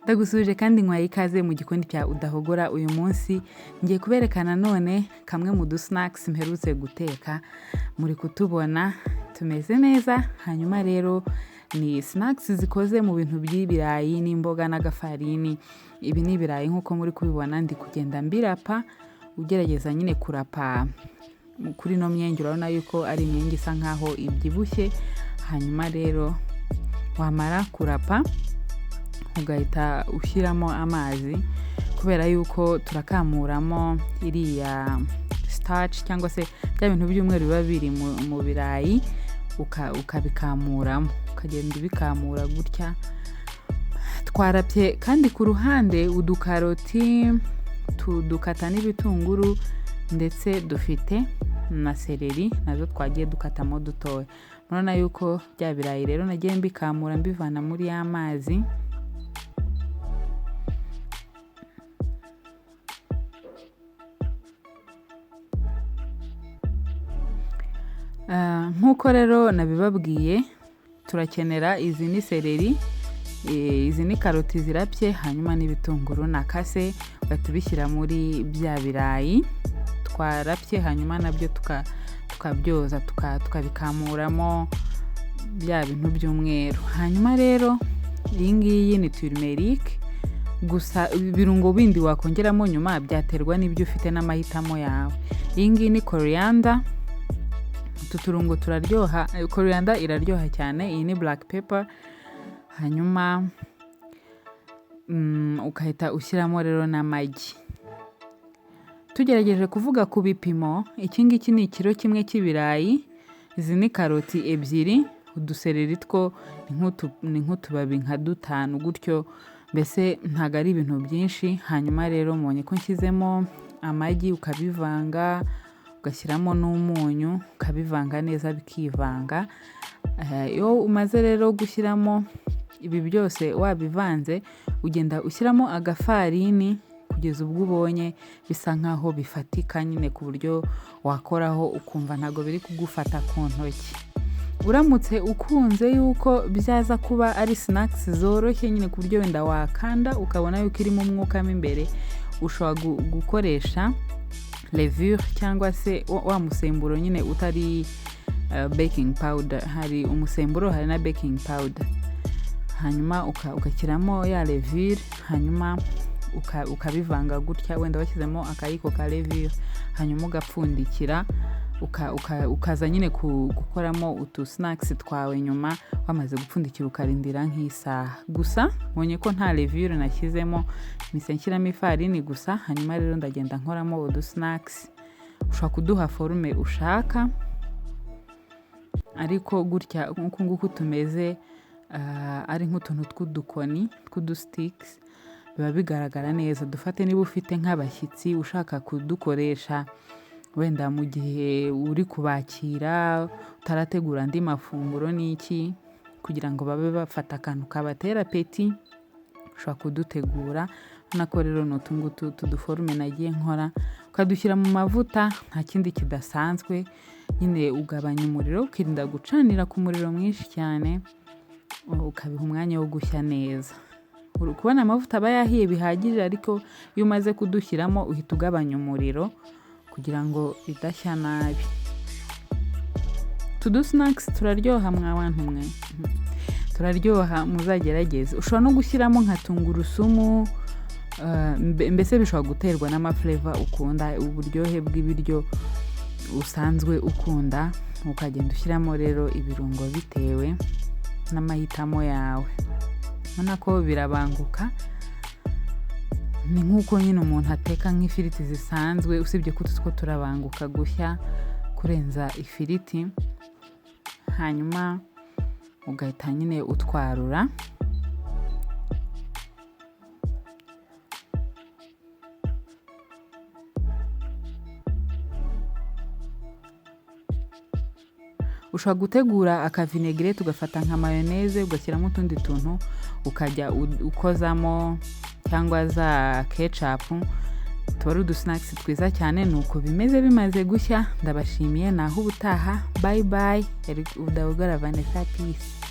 Ndagusubije kandi nkwaye ikaze mu gikoni cya udahogora. Uyu munsi ngiye kuberekana none kamwe mu snacks mperutse guteka. Muri kutubona tumeze neza. Hanyuma rero ni snacks zikoze mu bintu by'ibirayi n'imboga n'agafarini. Ibi ni ibirayi nkuko muri kubibona ndi kugenda mbirapa, ugerageza nyine kurapa kuri no myenge. Urabona yuko ari imyenge isa nkaho ibyibushye. Hanyuma rero wamara kurapa ugahita ushyiramo amazi, kubera yuko turakamuramo iriya starch cyangwa se bya bintu by'umweru biba biri mu birayi, ukabikamuramo, ukagenda ubikamura gutya. Twarapye kandi ku ruhande udukaroti, tudukata n'ibitunguru, ndetse dufite na seleri nazo twagiye dukatamo dutoya. Murabona yuko bya birayi rero nagiye mbikamura mbivana muri y'amazi. Nkuko rero nabibabwiye, turakenera izi ni seleri, izi ni karoti zirapye, hanyuma n'ibitunguru nakase, batubishyira muri bya birayi twarapye. Hanyuma nabyo tukabyoza, tukabikamuramo bya bintu by'umweru. Hanyuma rero iyi ngiyi ni turmeric, gusa ibirungo bindi wakongeramo nyuma byaterwa n'ibyo ufite n'amahitamo yawe. Iyi ngiyi ni coriander, turungo turaryoha, coriander iraryoha cyane. Iyi ni black pepper. Hanyuma ukahita ushyiramo rero n'amagi. Tugerageje kuvuga ku bipimo, iki ngiki ni ikiro kimwe cy'ibirayi, izi ni karoti ebyiri, udusereri two ni nk'utubabi nka 5 gutyo, mbese ntago ari ibintu byinshi. Hanyuma rero mbonye ko nshyizemo amagi, ukabivanga, ugashyiramo n'umunyu, ukabivanga neza bikivanga. Iyo umaze rero gushyiramo ibi byose wabivanze, ugenda ushyiramo agafarini kugeza ubwo ubonye bisa nkaho bifatika nyine, ku buryo wakoraho ukumva ntago biri kugufata ku ntoki. Uramutse ukunze yuko byaza kuba ari snacks zoroshye nyine, ku buryo wenda wakanda ukabona yuko irimo umwuka mo imbere, ushobora gukoresha levure cyangwa se wa musemburo nyine utari baking powder. Hari umusemburo, hari na baking powder. Hanyuma ugashyiramo ya levure, hanyuma ukabivanga gutya, wenda washyizemo akayiko ka levure, hanyuma ugapfundikira, ukaza nyine gukoramo utu snacks twawe. Nyuma wamaze gupfundikira ukarindira nk'isaha. Gusa mbonye ko nta levure nashyizemo, mise nshyiramo ifarini gusa. Hanyuma rero ndagenda nkoramo udu snacks. Ushobora kuduha forume ushaka, ariko gutya nk'uku nguku tumeze, ari nk'utuntu tw'udukoni tw'udusticks, biba bigaragara neza. Dufate niba ufite nk'abashyitsi ushaka kudukoresha wenda mu gihe uri kubakira, utarategura andi mafunguro n'iki, kugira ngo babe bafata akantu kabatera apeti, ushobora kudutegura. Nako rero n'utungutu tuduforume nagiye nkora, ukadushyira mu mavuta. Nta kindi kidasanzwe, nyine ugabanya umuriro, ukirinda gucanira ku muriro mwinshi cyane, ukabiha umwanya wo gushya neza. Uri kubona amavuta aba yahiye bihagije, ariko iyo umaze kudushyiramo uhita ugabanya umuriro kugira ngo bidashya nabi. Tudu snacks turaryoha mwabantu mwe, turaryoha, muzagerageze. Ushobora no gushyiramo nka tungurusumu, mbese bishobora guterwa n'amaflavor ukunda, uburyohe bw'ibiryo usanzwe ukunda, ukagenda ushyiramo rero ibirungo bitewe n'amahitamo yawe. Ubona ko birabanguka, ni nk'uko nyine umuntu ateka nk'ifiriti zisanzwe, usibye ko two turabanguka gushya kurenza ifiriti. Hanyuma ugahita nyine utwarura. Ushobora gutegura akavinegere, ugafata nka mayoneze ugashyiramo utundi tuntu, ukajya ukozamo, cyangwa za ketchup. Tuba ari udusnacks twiza cyane. Nuko bimeze bimaze gushya. Ndabashimiye, naho ubutaha. Bye bye. Udahogora Vanessa, peace.